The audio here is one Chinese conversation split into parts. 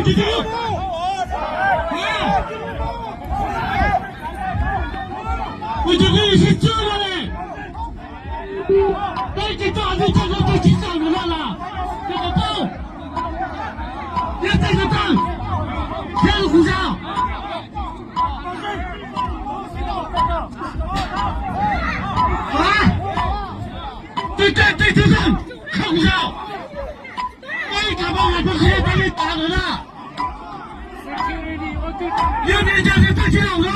局长，我这个人是这样的，那这大队长都紧张着了，这个报，别在这干，全是鼓掌。对，看鼓掌。哎，干嘛我不是把你打人了？有没有叫你再去老了？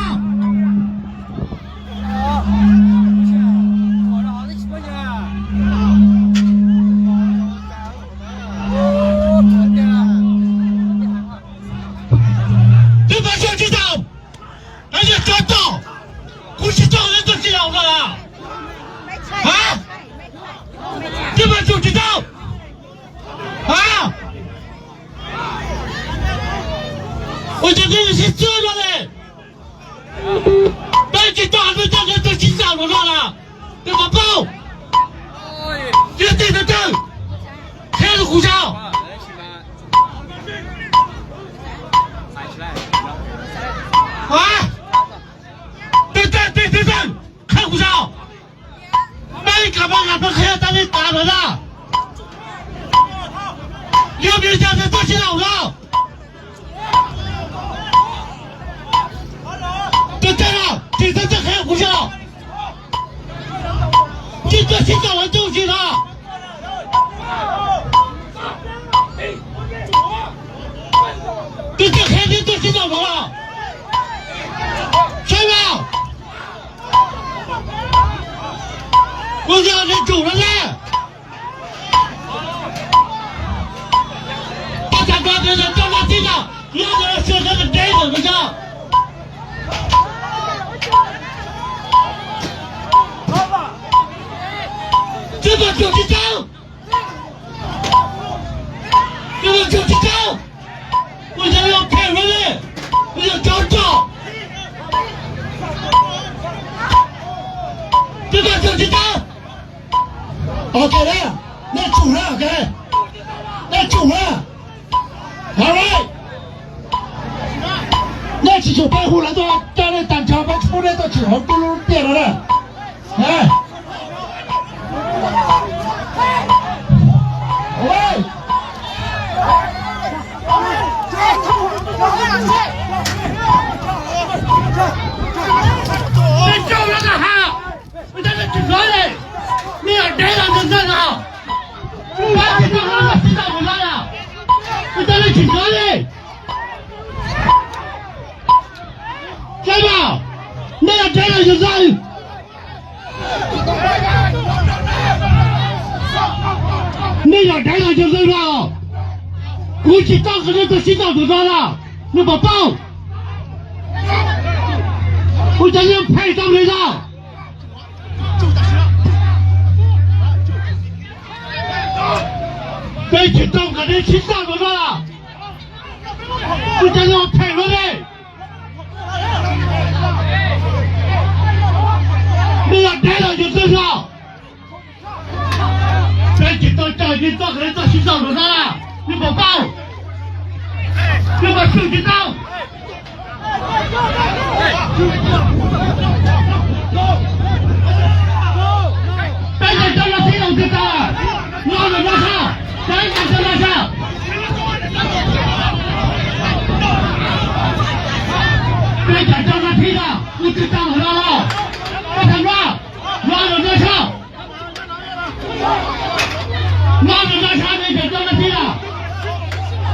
对吧，小局长？而且抓到，不是找人都是老的了。啊？对吧，小局长？啊！我这个人是这样的，白天大队长都紧张了，对吧？报，别对着正，开始鼓掌。啊！对正，开鼓掌。那你干嘛俺们还要把你打人了？有没有叫人都去老了？对了，对着正开鼓掌。这个去找人东西了。对这肯定都去找人了。是吧？我让人走了嘞。大家刚才在张大队长，让人说这个呆子不上。这个就去找，这个就去找，我想要派回来，我要找。这个就去找。OK 了，那主任 OK， 那主任 ，All right， 那几球保护人都在那单枪把出来都几号咕噜变了嘞，哎。喂！你叫人干哈？我在这警察嘞，你要逮他就站上，把你叫人家知道我了，我在这警察嘞，知道？你要逮他就站。你要逮他就扔了，估计当时人都心脏都抓了，你把报，我叫人派上队上。别去当个人心脏都抓了，我叫人派回来。你要逮他就扔上。别紧张，叫你当个人到心脏楼上了，你给我报，你给我手机到。别再叫他听我知道了，拉着拉上，再叫拉上。别再叫他听了，我知道了，把他拉着拉上。拉着拉上那个叫他听了，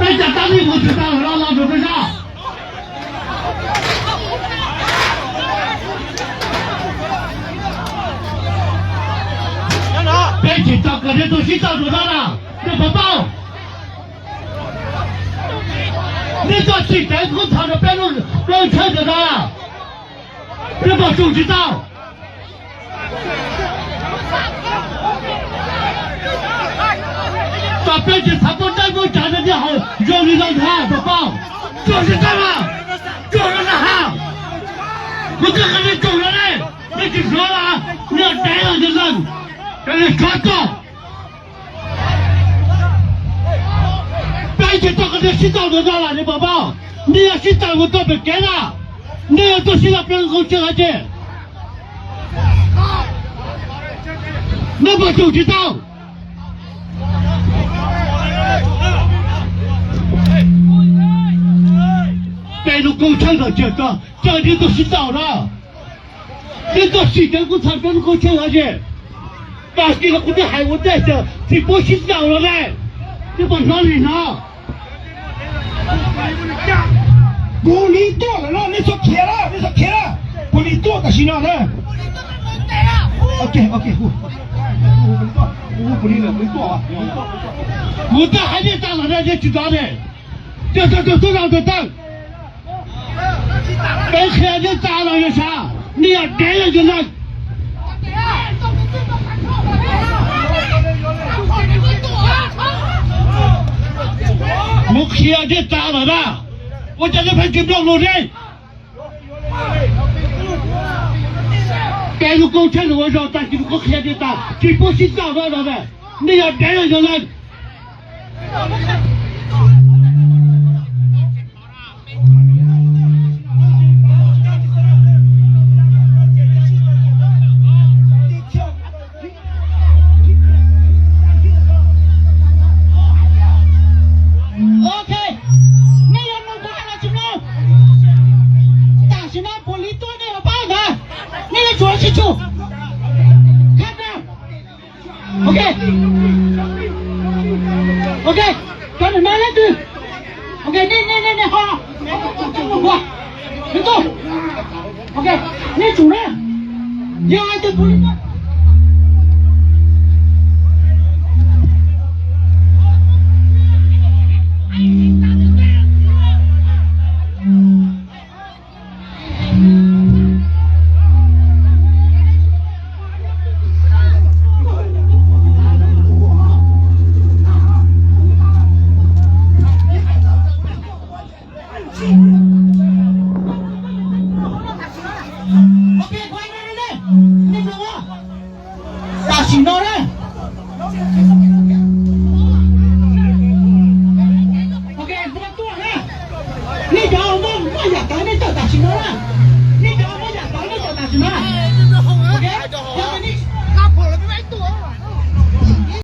别讲当地我知道了，拉着上。别紧张，个人都心脏受伤了，这么报。你到去监控场的别弄车子上了，这么手机到。把别去他不在乎站着就好，让你让他不报，就是这了，就是这哈。我这个人走人嘞，你去说了，你要逮了就扔，让人抓到。别去这个人去找得到了，你宝宝，你要去找我都别给了，你要做新的别人给我进来去，那么就知道。被路工厂的这个，这里都是找了，这个时间工厂别人给我进来去，把这个我的海我带着，这不是找了嘞，你把哪里呢？不离多了咯，你说开了，你说开了，不离多的行了嘞。OK，我不离了，没多啊。我这还得打了呢，这知道的，这让他等。被黑人打了有啥？你要给人就能。我黑人打了的，我在这边就不路人。该有工程的我说，但是我黑人打，这不是打了的，你要给人就能。OK， 赶紧拿来去。OK， 你好，我，你走。OK， 你主任，要按照不离。